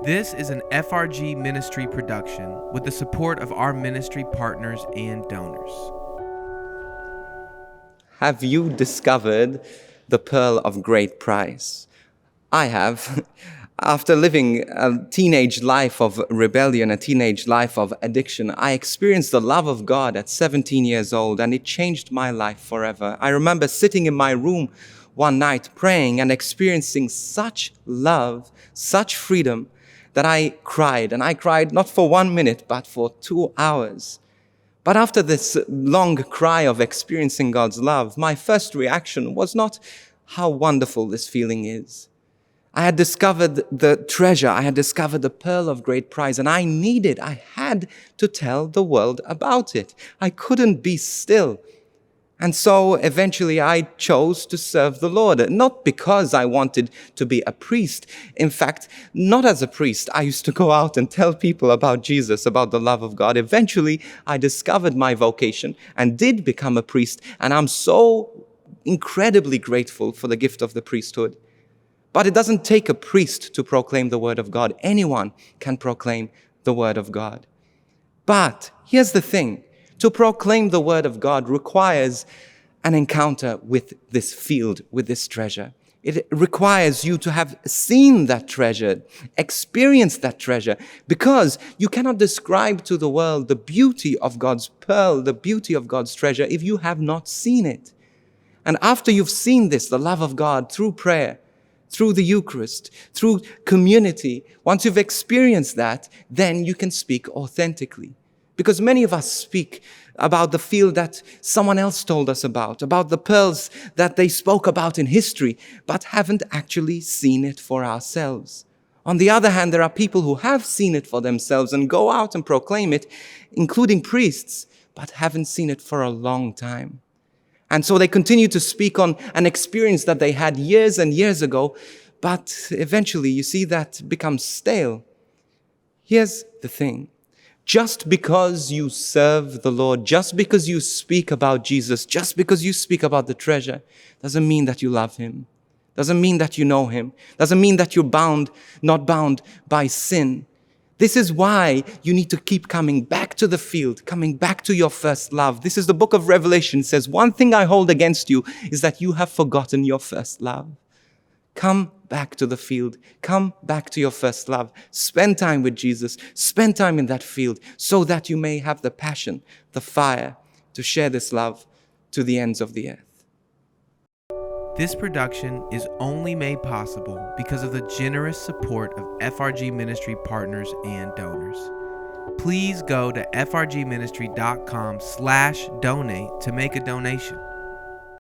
This is an FRG ministry production with the support of our ministry partners and donors. Have you discovered the pearl of great price? I have. After living a teenage life of rebellion, a teenage life of addiction, I experienced the love of God at 17 years old, and it changed my life forever. I remember sitting in my room one night praying and experiencing such love, such freedom, that I cried. And I cried not for 1 minute, but for 2 hours. But after this long cry of experiencing God's love, my first reaction was not how wonderful this feeling is. I had discovered the treasure, I had discovered the pearl of great price, and I had to tell the world about it. I couldn't be still. And so eventually I chose to serve the Lord, not because I wanted to be a priest. In fact, not as a priest. I used to go out and tell people about Jesus, about the love of God. Eventually, I discovered my vocation and did become a priest, and I'm so incredibly grateful for the gift of the priesthood. But it doesn't take a priest to proclaim the word of God. Anyone can proclaim the word of God. But here's the thing. To proclaim the word of God requires an encounter with this field, with this treasure. It requires you to have seen that treasure, experienced that treasure, because you cannot describe to the world the beauty of God's pearl, the beauty of God's treasure, if you have not seen it. And after you've seen this, the love of God through prayer, through the Eucharist, through community, once you've experienced that, then you can speak authentically. Because many of us speak about the field that someone else told us about the pearls that they spoke about in history, but haven't actually seen it for ourselves. On the other hand, there are people who have seen it for themselves and go out and proclaim it, including priests, but haven't seen it for a long time. And so they continue to speak on an experience that they had years and years ago, but eventually you see that becomes stale. Here's the thing. Just because you serve the Lord, just because you speak about Jesus, just because you speak about the treasure, doesn't mean that you love Him. Doesn't mean that you know Him. Doesn't mean that you're not bound by sin. This is why you need to keep coming back to the field, coming back to your first love. This is the book of Revelation. It says, one thing I hold against you is that you have forgotten your first love. Come back to the field. Come back to your first love. Spend time with Jesus. Spend time in that field so that you may have the passion, the fire to share this love to the ends of the earth. This production is only made possible because of the generous support of FRG Ministry partners and donors. Please go to frgministry.com/donate to make a donation.